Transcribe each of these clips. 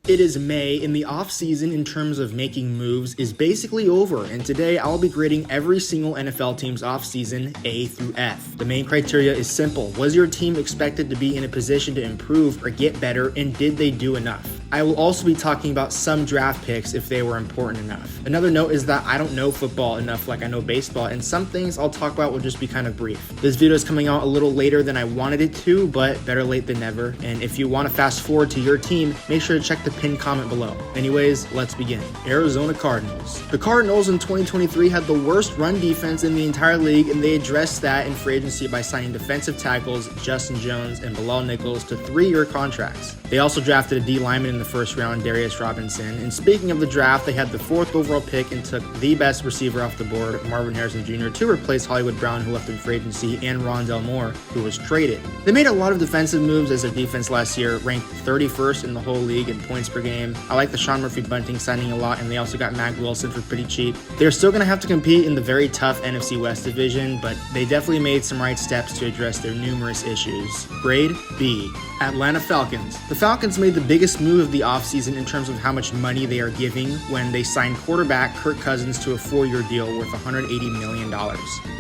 It is May, and the offseason in terms of making moves is basically over, and today I'll be grading every single NFL team's offseason A through F. The main criteria is simple. Was your team expected to be in a position to improve or get better, and did they do enough? I will also be talking about some draft picks if they were important enough. Another note is that I don't know football enough like I know baseball, and some things I'll talk about will just be kind of brief. This video is coming out a little later than I wanted it to, but better late than never, and if you want to fast forward to your team, make sure to check the pinned comment below. Anyways, let's begin. Arizona Cardinals. The Cardinals in 2023 had the worst run defense in the entire league, and they addressed that in free agency by signing defensive tackles Justin Jones and Bilal Nichols to 3-year contracts. They also drafted a D lineman in the first round, Darius Robinson, and speaking of the draft, they had the 4th overall pick and took the best receiver off the board, Marvin Harrison Jr., to replace Hollywood Brown, who left in free agency, and Rondell Moore, who was traded. They made a lot of defensive moves as their defense last year ranked 31st in the whole league in points per game. I like the Sean Murphy-Bunting signing a lot, and they also got Mack Wilson for pretty cheap. They're still going to have to compete in the very tough NFC West division, but they definitely made some right steps to address their numerous issues. Grade B. Atlanta Falcons. The Falcons made the biggest move of the offseason in terms of how much money they are giving when they signed quarterback Kirk Cousins to a 4-year deal worth $180 million.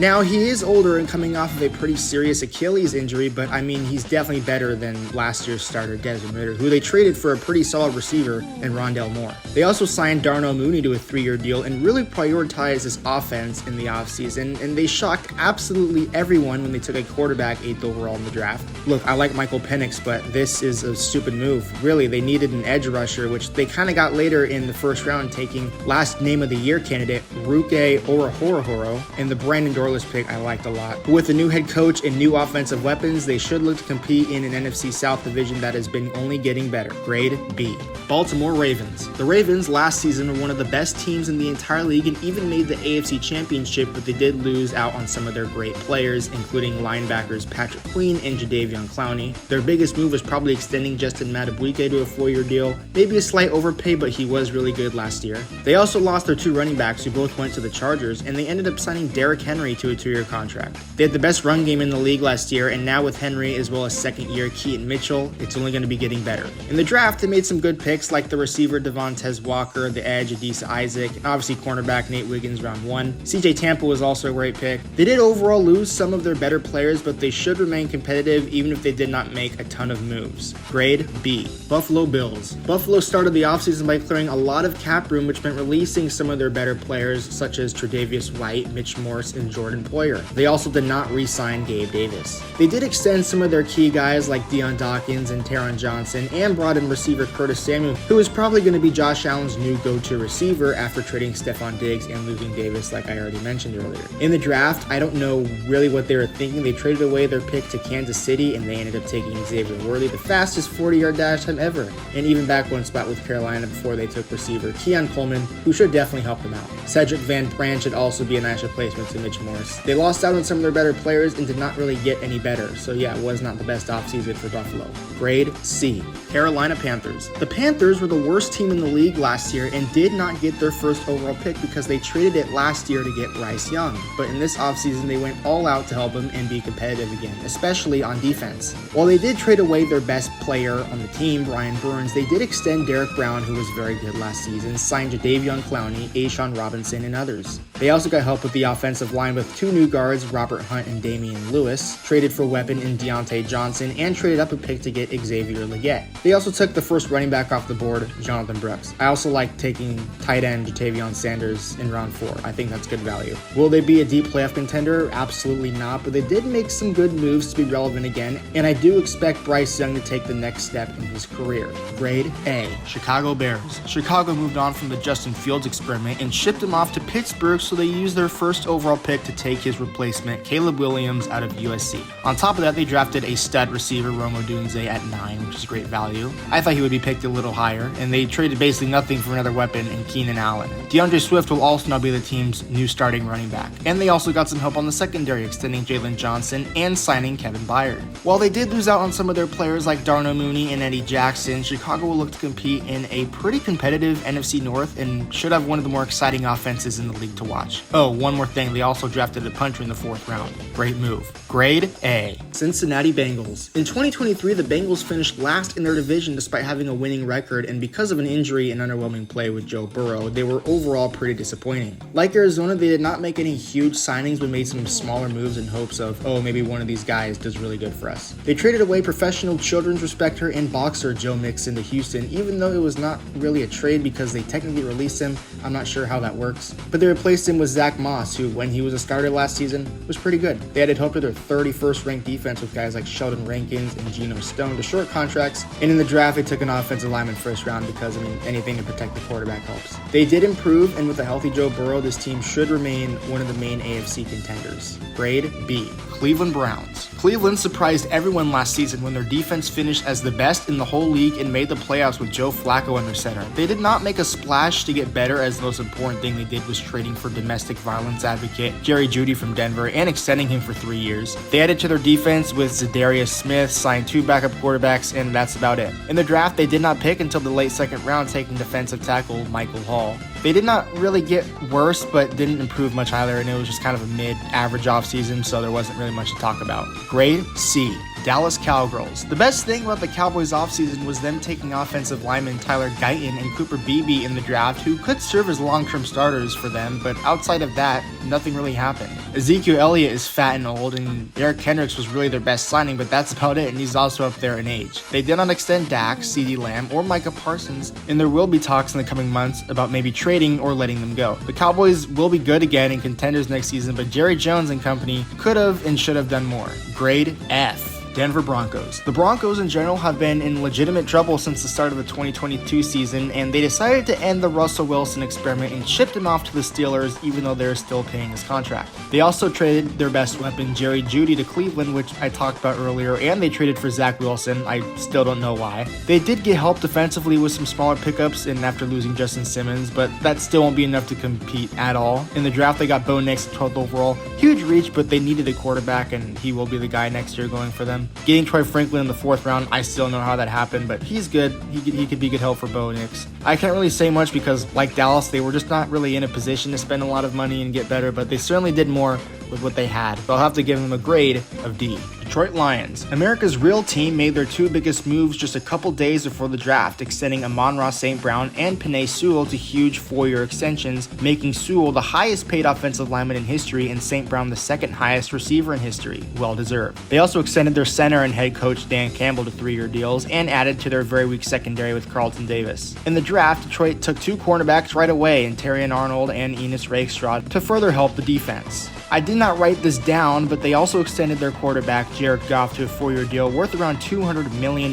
Now, he is older and coming off of a pretty serious Achilles injury, but I mean, he's definitely better than last year's starter, Desmond Ridder, who they traded for a pretty solid receiver in Rondell Moore. They also signed Darnell Mooney to a 3-year deal and really prioritized this offense in the offseason, and they shocked absolutely everyone when they took a quarterback 8th overall in the draft. Look, I like Michael Penix, but this is a stupid move. Really, they needed an edge rusher, which they kind of got later in the first round, taking last name of the year candidate Ruke Orahorahoro, and the Brandon Dorlus pick I liked a lot. But with a new head coach and new offensive weapons, they should look to compete in an NFC South division that has been only getting better. Grade B. Baltimore Ravens. The Ravens last season were one of the best teams in the entire league and even made the AFC Championship, but they did lose out on some of their great players, including linebackers Patrick Queen and Jadeveon Clowney. Their biggest move was probably extending Justin Madubuike to a 4-year deal, maybe a slight overpay, but he was really good last year. They also lost their 2 running backs who both went to the Chargers, and they ended up signing Derrick Henry to a 2-year contract. They had the best run game in the league last year, and now with Henry as well as 2nd-year Keaton Mitchell, it's only going to be getting better. In the draft, they made some good picks like the receiver Devontae Walker, the edge Adisa Isaac, and obviously cornerback Nate Wiggins round 1. CJ Tampa was also a great pick. They did overall lose some of their better players, but they should remain competitive even if they did not make a ton of moves. Grade B. Buffalo Bills. Buffalo started the offseason by clearing a lot of cap room, which meant releasing some of their better players such as Tre'Davious White, Mitch Morse, and Jordan Poyer. They also did not re-sign Gabe Davis. They did extend some of their key guys like Deion Dawkins and Taron Johnson, and brought in receiver Curtis Samuel, who is probably going to be Josh Allen's new go-to receiver after trading Stephon Diggs and losing Davis like I already mentioned earlier. In the draft, I don't know really what they were thinking. They traded away their pick to Kansas City, and they ended up taking Xavier Worthy, the fastest 40-yard dash time ever, and even back one spot with Carolina before they took receiver Keon Coleman, who should definitely help them out. Cedric Van Branch should also be a nice replacement to Mitch Morse. They lost out on some of their better players and did not really get any better, so yeah, it was not the best offseason for Buffalo. Grade C. Carolina Panthers. The Panthers were the worst team in the league last year and did not get their 1st overall pick because they traded it last year to get Bryce Young. But in this offseason, they went all out to help him and be competitive again, especially on defense. While they did trade away their best player on the team, Brian Burns, they did extend Derrick Brown, who was very good last season, signed Jadeveon Clowney, A'Shawn Robinson, and others. They also got help with the offensive line with 2 new guards, Robert Hunt and Damian Lewis, traded for weapon in Deontay Johnson, and traded up a pick to get Xavier Legette. They also took the 1st running back off the board, Jonathan Brooks. I also like taking tight end Jatavion Sanders in round 4. I think that's good value. Will they be a deep playoff contender? Absolutely not, but they did make some good moves to be relevant again, and I do expect Bryce Young to take the next step in his career. Grade A. Chicago Bears. Chicago moved on from the Justin Fields experiment and shipped him off to Pittsburgh, so they used their 1st overall pick to take his replacement, Caleb Williams, out of USC. On top of that, they drafted a stud receiver, Rome Odunze, at 9, which is great value. I thought he would be picked a little higher, and they traded basically nothing for another weapon in Keenan Allen. DeAndre Swift will also now be the team's new starting running back. And they also got some help on the secondary, extending Jalen Johnson and signing Kevin Byard. While they did lose out on some of their players like Darnell Mooney and Eddie Jackson, Chicago will look to compete in a pretty competitive NFC North and should have one of the more exciting offenses in the league to watch. Oh, one more thing, they also drafted a punter in the 4th round. Great move. Grade A. Cincinnati Bengals. In 2023, the Bengals finished last in their division despite having a winning record, and because of an injury and underwhelming play with Joe Burrow, they were overall pretty disappointing. Like Arizona, they did not make any huge signings but made some smaller moves in hopes of, oh, maybe one of these guys does really good for us. They traded away professional children's respecter and boxer Joe Mixon to Houston, even though it was not really a trade because they technically released him. I'm not sure how that works. But they replaced him with Zach Moss, who, when he was a starter last season, was pretty good. They added hope to their 31st ranked defense with guys like Sheldon Rankins and Geno Stone to short contracts, and in the draft they took an offensive lineman first round because, anything to protect the quarterback helps. They did improve, and with a healthy Joe Burrow, this team should remain one of the main AFC contenders. Grade B. Cleveland Browns. Cleveland surprised everyone last season when their defense finished as the best in the whole league and made the playoffs with Joe Flacco under center. They did not make a splash to get better, as the most important thing they did was trading for domestic violence advocate Jerry Jeudy from Denver and extending him for 3 years. They added to their defense with Zadarius Smith, signed 2 backup quarterbacks, and that's about it. In the draft, they did not pick until the late second round, taking defensive tackle Michael Hall. They did not really get worse, but didn't improve much either, and it was just kind of a mid-average offseason, so there wasn't really much to talk about. Grade C. Dallas Cowgirls. The best thing about the Cowboys offseason was them taking offensive lineman Tyler Guyton and Cooper Beebe in the draft, who could serve as long-term starters for them, but outside of that, nothing really happened. Ezekiel Elliott is fat and old, and Derrick Kendricks was really their best signing, but that's about it, and he's also up there in age. They did not extend Dak, CeeDee Lamb, or Micah Parsons, and there will be talks in the coming months about maybe trading or letting them go. The Cowboys will be good again and contenders next season, but Jerry Jones and company could have and should have done more. Grade F. Denver Broncos. The Broncos in general have been in legitimate trouble since the start of the 2022 season, and they decided to end the Russell Wilson experiment and shipped him off to the Steelers, even though they're still paying his contract. They also traded their best weapon, Jerry Jeudy, to Cleveland, which I talked about earlier, and they traded for Zach Wilson. I still don't know why. They did get help defensively with some smaller pickups and after losing Justin Simmons, but that still won't be enough to compete at all. In the draft, they got Bo Nix at 12th overall. Huge reach, but they needed a quarterback, and he will be the guy next year going for them. Getting Troy Franklin in the 4th round, I still don't know how that happened, but he's good. He could be good help for Bo Nix. I can't really say much because, like Dallas, they were just not really in a position to spend a lot of money and get better, but they certainly did more with what they had. So I'll have to give them a grade of D. Detroit Lions. America's real team made their 2 biggest moves just a couple days before the draft, extending Amon-Ra St. Brown and Penei Sewell to huge 4-year extensions, making Sewell the highest paid offensive lineman in history and St. Brown the 2nd highest receiver in history. Well deserved. They also extended their center and head coach Dan Campbell to 3-year deals and added to their very weak secondary with Carlton Davis. In the draft, Detroit took 2 cornerbacks right away in Terrion Arnold and Enos Rakestraw to further help the defense. I did not write this down, but they also extended their quarterback Jared Goff to a 4-year deal worth around $200 million,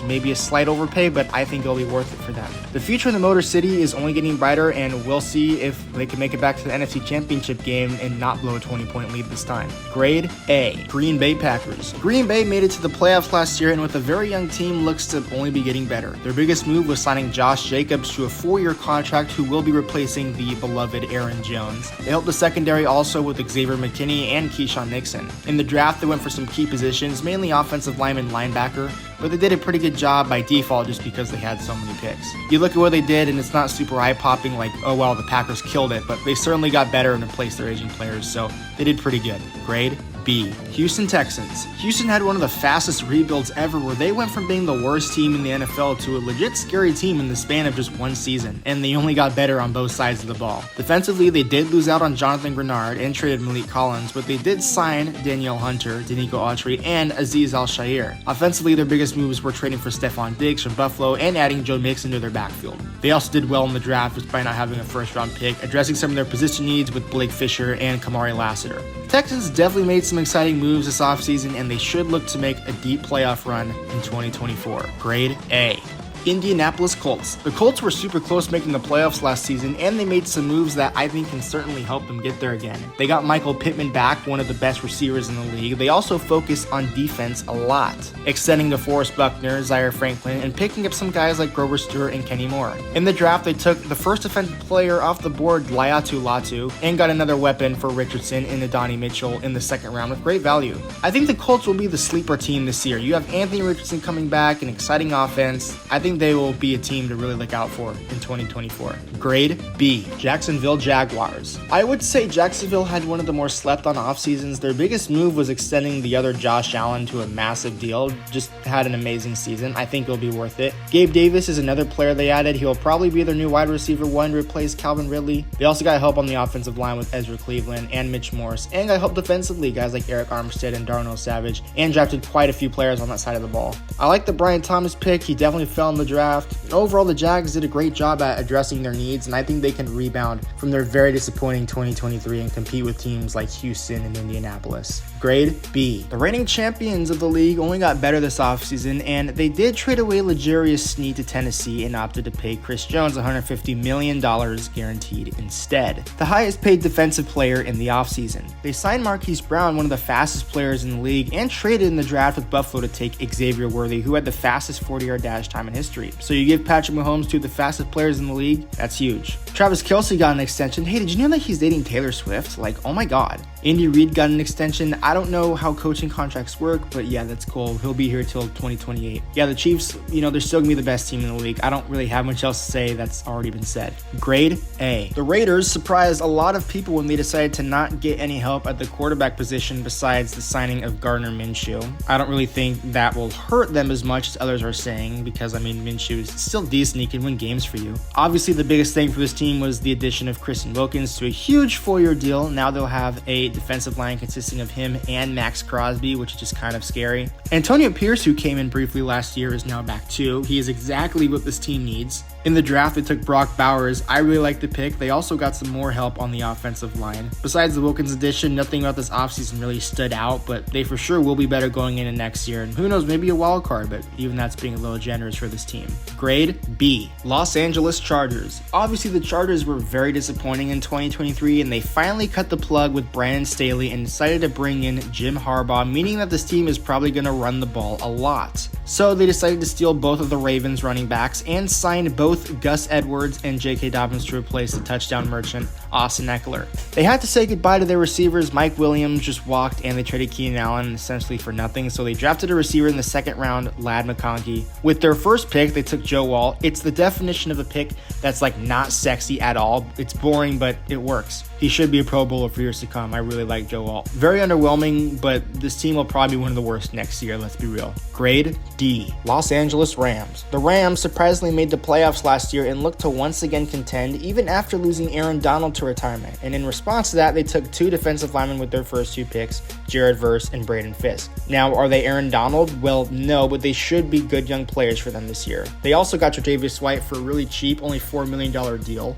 maybe a slight overpay, but I think it'll be worth it for them. The future in the Motor City is only getting brighter, and we'll see if they can make it back to the NFC Championship game and not blow a 20-point lead this time. Grade A. Green Bay Packers. Green Bay made it to the playoffs last year, and with a very young team, looks to only be getting better. Their biggest move was signing Josh Jacobs to a 4-year contract, who will be replacing the beloved Aaron Jones. They helped the secondary also with Xavier McKinney and Keyshawn Nixon. In the draft, they went for some key positions, mainly offensive lineman, linebacker, but they did a pretty good job by default just because they had so many picks. You look at what they did, and it's not super eye-popping like, oh wow, the Packers killed it, but they certainly got better and replaced their aging players, so they did pretty good. Grade B. Houston Texans. Houston had one of the fastest rebuilds ever, where they went from being the worst team in the NFL to a legit scary team in the span of just 1 season, and they only got better on both sides of the ball. Defensively, they did lose out on Jonathan Grenard and traded Malik Collins, but they did sign Danielle Hunter, Danico Autry, and Azeez Al-Shaair. Offensively, their biggest moves were trading for Stephon Diggs from Buffalo and adding Joe Mixon to their backfield. They also did well in the draft despite not having a first-round pick, addressing some of their position needs with Blake Fisher and Kamari Lassiter. Texans definitely made some exciting moves this offseason, and they should look to make a deep playoff run in 2024. Grade A. Indianapolis Colts. The Colts were super close making the playoffs last season, and they made some moves that I think can certainly help them get there again. They got Michael Pittman back, one of the best receivers in the league. They also focused on defense a lot, extending DeForest Buckner, Zaire Franklin, and picking up some guys like Grover Stewart and Kenny Moore. In the draft, they took the first defensive player off the board, Laiatu Latu, and got another weapon for Richardson and Adonai Mitchell in the 2nd round with great value. I think the Colts will be the sleeper team this year. You have Anthony Richardson coming back, an exciting offense. I think think they will be a team to really look out for in 2024. Grade B, Jacksonville Jaguars. I would say Jacksonville had one of the more slept on off seasons. Their biggest move was extending the other Josh Allen to a massive deal. Just had an amazing season. I think it'll be worth it. Gabe Davis is another player they added. He'll probably be their new wide receiver one to replace Calvin Ridley. They also got help on the offensive line with Ezra Cleveland and Mitch Morse, and got help defensively, guys like Eric Armstead and Darnell Savage, and drafted quite a few players on that side of the ball. I like the Brian Thomas pick. He definitely fell in the draft. And overall, the Jags did a great job at addressing their needs, and I think they can rebound from their very disappointing 2023 and compete with teams like Houston and Indianapolis. Grade B. The reigning champions of the league only got better this offseason, and they did trade away L'Jarius Sneed to Tennessee and opted to pay Chris Jones $150 million guaranteed instead. The highest paid defensive player in the offseason. They signed Marquise Brown, one of the fastest players in the league, and traded in the draft with Buffalo to take Xavier Worthy, who had the fastest 40-yard dash time in history. So you give Patrick Mahomes two of the fastest players in the league? That's huge. Travis Kelce got an extension. Hey, did you know that he's dating Taylor Swift? Like, oh my god. Andy Reid got an extension. I don't know how coaching contracts work, but yeah, that's cool. He'll be here till 2028. Yeah, the Chiefs, they're still gonna be the best team in the league. I don't really have much else to say. That's already been said. Grade A. The Raiders surprised a lot of people when they decided to not get any help at the quarterback position besides the signing of Gardner Minshew. I don't really think that will hurt them as much as others are saying, because Minshew is still decent. He can win games for you. Obviously, the biggest thing for this team was the addition of Christian Wilkins to a huge 4-year deal. Now they'll have a defensive line consisting of him and Max Crosby, which is just kind of scary. Antonio Pierce, who came in briefly last year, is now back too. He is exactly what this team needs. In the draft, they took Brock Bowers. I really like the pick. They also got some more help on the offensive line. Besides the Wilkins addition, nothing about this offseason really stood out, but they for sure will be better going into next year. And who knows, maybe a wild card, but even that's being a little generous for this team. Grade B. Los Angeles Chargers. Obviously, the Chargers were very disappointing in 2023, and they finally cut the plug with Brandon Staley and decided to bring in Jim Harbaugh, meaning that this team is probably going to run the ball a lot. So they decided to steal both of the Ravens running backs and signed both Gus Edwards and J.K. Dobbins to replace the touchdown merchant Austin Eckler. They had to say goodbye to their receivers. Mike Williams just walked, and they traded Keenan Allen essentially for nothing, so they drafted a receiver in the second round, Ladd McConkey. With their first pick, they took Joe Wall. It's the definition of a pick that's not sexy at all. It's boring, but it works. He should be a Pro Bowler for years to come. I really like Joe Wall. Very underwhelming, but this team will probably be one of the worst next year, let's be real. Grade D. Los Angeles Rams. The Rams surprisingly made the playoffs last year and looked to once again contend, even after losing Aaron Donald to retirement. And in response to that, they took two defensive linemen with their first two picks, Jared Verse and Braden Fisk. Now, are they Aaron Donald? Well, no, but they should be good young players for them this year. They also got Tre'Davious White for a really cheap, only $4 million deal.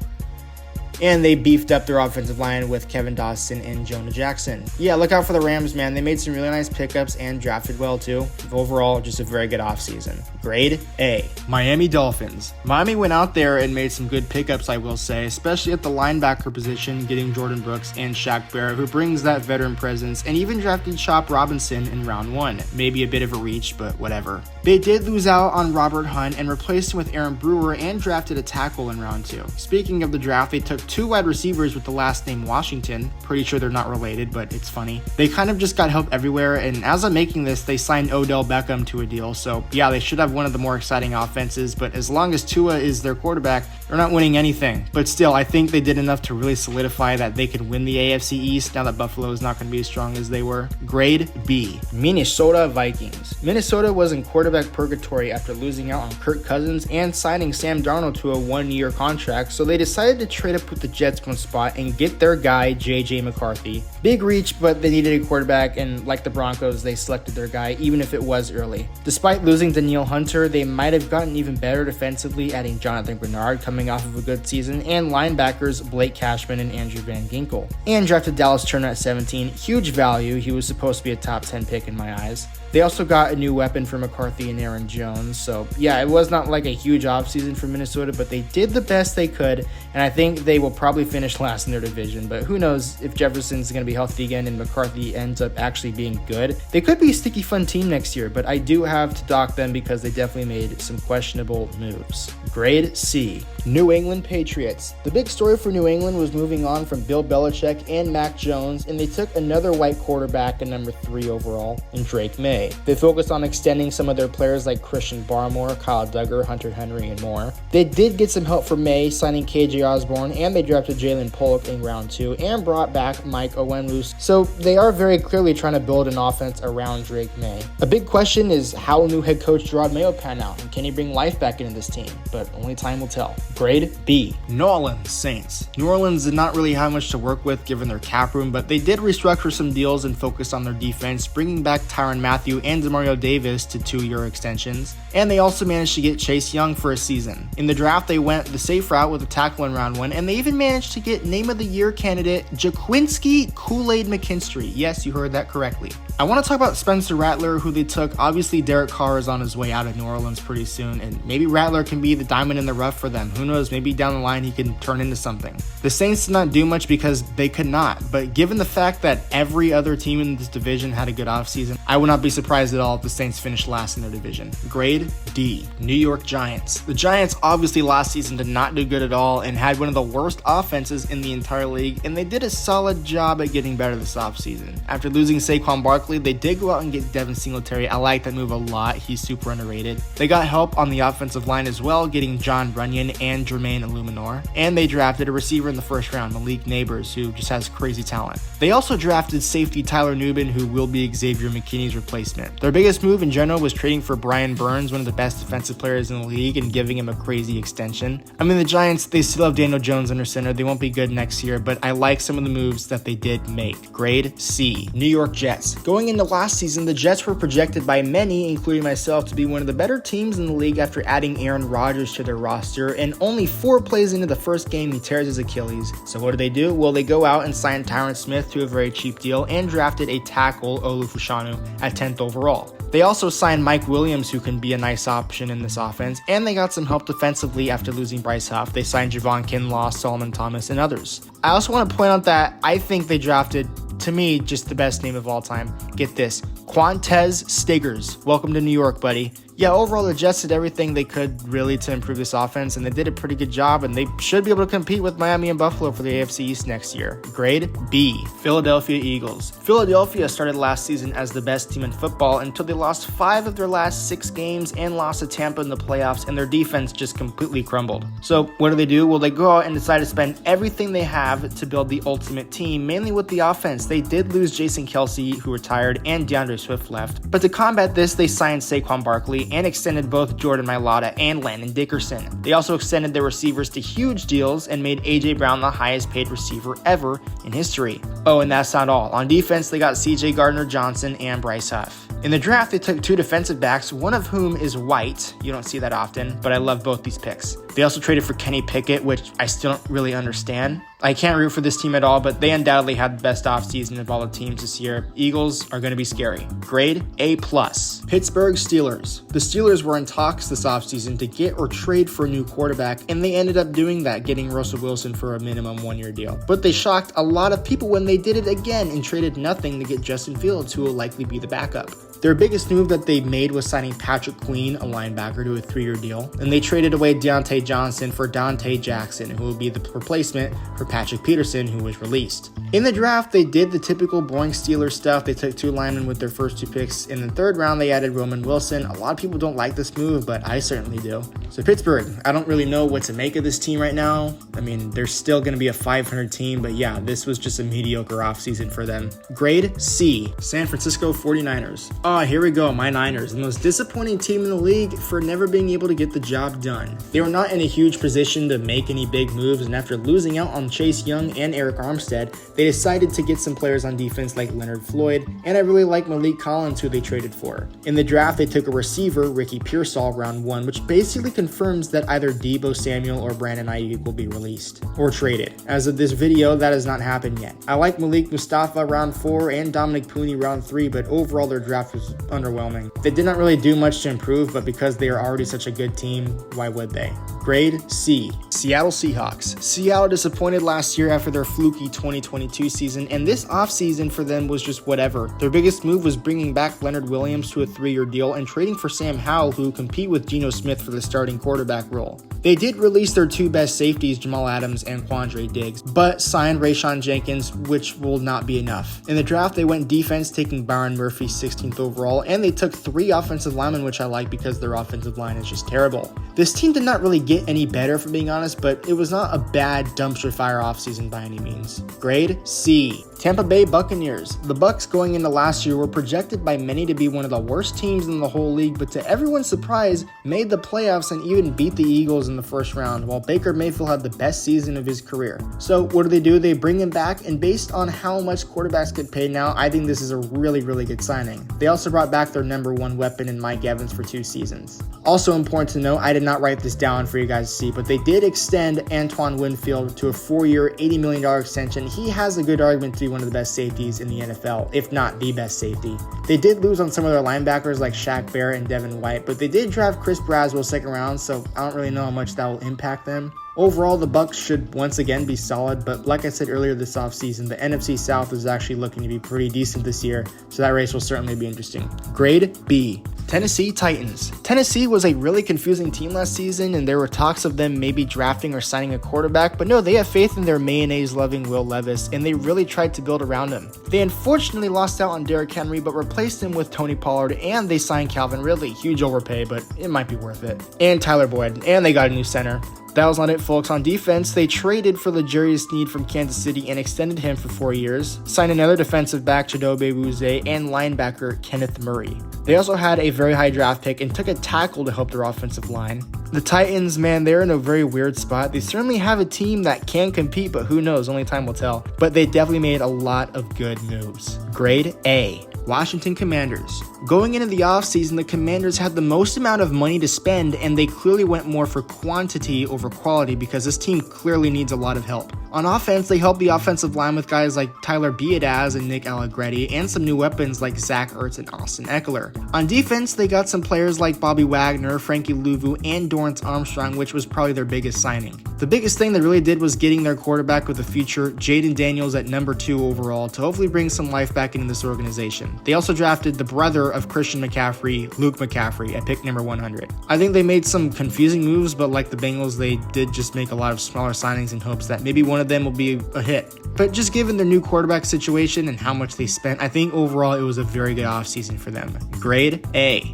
And they beefed up their offensive line with Kevin Dawson and Jonah Jackson. Yeah, look out for the Rams, man. They made some really nice pickups and drafted well, too. Overall, just a very good offseason. Grade A. Miami Dolphins. Miami went out there and made some good pickups, I will say, especially at the linebacker position, getting Jordan Brooks and Shaq Barrett, who brings that veteran presence, and even drafted Chop Robinson in round 1. Maybe a bit of a reach, but whatever. They did lose out on Robert Hunt and replaced him with Aaron Brewer and drafted a tackle in round 2. Speaking of the draft, they took two wide receivers with the last name Washington. Pretty sure they're not related, but it's funny. They kind of just got help everywhere, and as I'm making this, they signed Odell Beckham to a deal, so yeah, they should have one of the more exciting offenses, but as long as Tua is their quarterback, they're not winning anything. But still, I think they did enough to really solidify that they could win the AFC East now that Buffalo is not going to be as strong as they were. Grade B. Minnesota Vikings. Minnesota was in quarterback purgatory after losing out on Kirk Cousins and signing Sam Darnold to a 1-year contract, so they decided to trade up with the Jets one spot and get their guy, J.J. McCarthy. Big reach, but they needed a quarterback, and like the Broncos, they selected their guy, even if it was early. Despite losing Danielle Hunter, they might have gotten even better defensively, adding Jonathan Bernard coming off of a good season, and linebackers Blake Cashman and Andrew Van Ginkel. And drafted Dallas Turner at 17. Huge value. He was supposed to be a top 10 pick in my eyes. They also got a new weapon for McCarthy and Aaron Jones. So yeah, it was not like a huge offseason for Minnesota, but they did the best they could. And I think they will probably finish last in their division. But who knows if Jefferson's going to be healthy again and McCarthy ends up actually being good. They could be a sticky fun team next year, but I do have to dock them because they definitely made some questionable moves. Grade C. New England Patriots. The big story for New England was moving on from Bill Belichick and Mac Jones, and they took another white quarterback at number 3 overall in Drake May. They focused on extending some of their players like Christian Barmore, Kyle Duggar, Hunter Henry, and more. They did get some help from May, signing KJ Osborne, and they drafted Jalen Polk in round 2 and brought back Mike Owenwusi. So they are very clearly trying to build an offense around Drake May. A big question is how will new head coach Gerard Mayo pan out, and can he bring life back into this team? But only time will tell. Grade B. New Orleans Saints. New Orleans did not really have much to work with given their cap room, but they did restructure some deals and focus on their defense, bringing back Tyrann Mathieu and Demario Davis to 2-year extensions. And they also managed to get Chase Young for a season. In the draft, they went the safe route with a tackle in round 1, and they even managed to get Name of the Year candidate Jaquincy Kool-Aid McKinstry. Yes, you heard that correctly. I want to talk about Spencer Rattler, who they took. Obviously, Derek Carr is on his way out of New Orleans pretty soon, and maybe Rattler can be the diamond in the rough for them. Who knows, maybe down the line he can turn into something. The Saints did not do much because they could not, but given the fact that every other team in this division had a good offseason, I would not be surprised at all if the Saints finished last in their division. Grade D. New York Giants. The Giants obviously last season did not do good at all and had one of the worst offenses in the entire league, and they did a solid job at getting better this offseason. After losing Saquon Barkley, they did go out and get Devin Singletary. I like that move a lot. He's super underrated. They got help on the offensive line as well, getting John Runyon and Jermaine Illuminor, and they drafted a receiver in the first round, Malik Neighbors, who just has crazy talent. They also drafted safety Tyler Nubin, who will be Xavier McKinney's replacement. Their biggest move in general was trading for Brian Burns, one of the best defensive players in the league, and giving him a crazy extension. I mean, the Giants, they still have Daniel Jones under center. They won't be good next year, but I like some of the moves that they did make. Grade C. New York Jets. Going into last season, the Jets were projected by many, including myself, to be one of the better teams in the league after adding Aaron Rodgers to their roster, and only 4 plays into the first game, he tears his Achilles. So what do? Well, they go out and sign Tyron Smith to a very cheap deal and drafted a tackle, Olu Fashanu, at 10th overall. They also signed Mike Williams, who can be a nice option in this offense, and they got some help defensively after losing Bryce Huff. They signed Javon Kinlaw, Solomon Thomas, and others. I also want to point out that I think they drafted, to me, just the best name of all time. Get this, Quantez Stiggers. Welcome to New York, buddy. Yeah, overall, the Jets did everything they could really to improve this offense, and they did a pretty good job, and they should be able to compete with Miami and Buffalo for the AFC East next year. Grade B. Philadelphia Eagles. Philadelphia started last season as the best team in football until they lost 5 of their last 6 games and lost to Tampa in the playoffs, and their defense just completely crumbled. So what do? Well, they go out and decide to spend everything they have to build the ultimate team, mainly with the offense. They did lose Jason Kelce, who retired, and DeAndre Swift left. But to combat this, they signed Saquon Barkley and extended both Jordan Mailata and Landon Dickerson. They also extended their receivers to huge deals and made A.J. Brown the highest paid receiver ever in history. Oh, and that's not all. On defense, they got C.J. Gardner-Johnson and Bryce Huff. In the draft, they took 2 defensive backs, one of whom is white. You don't see that often, but I love both these picks. They also traded for Kenny Pickett, which I still don't really understand. I can't root for this team at all, but they undoubtedly had the best offseason of all the teams this year. Eagles are going to be scary. Grade A+. Pittsburgh Steelers. The Steelers were in talks this offseason to get or trade for a new quarterback, and they ended up doing that, getting Russell Wilson for a minimum 1-year deal. But they shocked a lot of people when they did it again and traded nothing to get Justin Fields, who will likely be the backup. Their biggest move that they made was signing Patrick Queen, a linebacker, to a 3-year deal, and they traded away Deontay Johnson for Dante Jackson, who will be the replacement for Patrick Peterson, who was released. In the draft, they did the typical boring Steelers stuff. They took 2 linemen with their first 2 picks. In the 3rd round, they added Roman Wilson. A lot of people don't like this move, but I certainly do. So Pittsburgh, I don't really know what to make of this team right now. I mean, they're still going to be a 500 team, but yeah, this was just a mediocre offseason for them. Grade C. San Francisco 49ers. Here we go, my Niners, the most disappointing team in the league for never being able to get the job done. They were not in a huge position to make any big moves, and after losing out on Chase Young and Eric Armstead, they decided to get some players on defense like Leonard Floyd, and I really like Malik Collins, who they traded for. In the draft, they took a receiver, Ricky Pearsall, round 1, which basically confirms that either Deebo Samuel or Brandon Ayuk will be released or traded. As of this video, that has not happened yet. I like Malik Mustafa round 4 and Dominic Pooney round 3, but overall their draft was underwhelming. They did not really do much to improve, but because they are already such a good team, why would they? Grade C. Seattle Seahawks. Seattle disappointed last year after their fluky 2022 season, and this offseason for them was just whatever. Their biggest move was bringing back Leonard Williams to a 3-year deal and trading for Sam Howell, who compete with Geno Smith for the starting quarterback role. They did release their two best safeties, Jamal Adams and Quandre Diggs, but signed Rayshon Jenkins, which will not be enough. In the draft, they went defense, taking Byron Murphy 16th overall, and they took 3 offensive linemen, which I like because their offensive line is just terrible. This team did not really get any better, for being honest, but it was not a bad dumpster fire offseason by any means. Grade C. Tampa Bay Buccaneers. The Bucs going into last year were projected by many to be one of the worst teams in the whole league, but to everyone's surprise, made the playoffs and even beat the Eagles in the first round, while Baker Mayfield had the best season of his career. So what do? They bring him back, and based on how much quarterbacks get paid now, I think this is a really, really good signing. They also brought back their number 1 weapon in Mike Evans for 2 seasons. Also important to note, I did not write this down for you guys to see, but they did extend Antoine Winfield to a 4-year, $80 million extension. He has a good argument to be one of the best safeties in the NFL, if not the best safety. They did lose on some of their linebackers like Shaq Barrett and Devin White, but they did draft Chris Braswell 2nd round, so I don't really know how much that will impact them. Overall, the Bucs should once again be solid, but like I said earlier this offseason, the NFC South is actually looking to be pretty decent this year, so that race will certainly be interesting. Grade B. Tennessee Titans. Tennessee was a really confusing team last season, and there were talks of them maybe drafting or signing a quarterback, but no, they have faith in their mayonnaise-loving Will Levis, and they really tried to build around him. They unfortunately lost out on Derrick Henry, but replaced him with Tony Pollard, and they signed Calvin Ridley. Huge overpay, but it might be worth it. And Tyler Boyd, and they got a new center. That was not it, folks. On defense, they traded for L'Jarius Sneed from Kansas City and extended him for 4 years, signed another defensive back, Chidobe Awuzie, and linebacker Kenneth Murray. They also had a very high draft pick and took a tackle to help their offensive line. The Titans, man, they're in a very weird spot. They certainly have a team that can compete, but who knows? Only time will tell. But they definitely made a lot of good moves. Grade A. Washington Commanders. Going into the offseason, the Commanders had the most amount of money to spend, and they clearly went more for quantity over quality because this team clearly needs a lot of help. On offense, they helped the offensive line with guys like Tyler Biadasz and Nick Allegretti, and some new weapons like Zach Ertz and Austin Eckler. On defense, they got some players like Bobby Wagner, Frankie Louvu, and Dorrance Armstrong, which was probably their biggest signing. The biggest thing they really did was getting their quarterback with the future, Jaden Daniels, at number 2 overall to hopefully bring some life back into this organization. They also drafted the brother of Christian McCaffrey, Luke McCaffrey, at pick number 100. I think they made some confusing moves, but like the Bengals, they did just make a lot of smaller signings in hopes that maybe one of them will be a hit. But just given their new quarterback situation and how much they spent, I think overall it was a very good offseason for them. Grade A.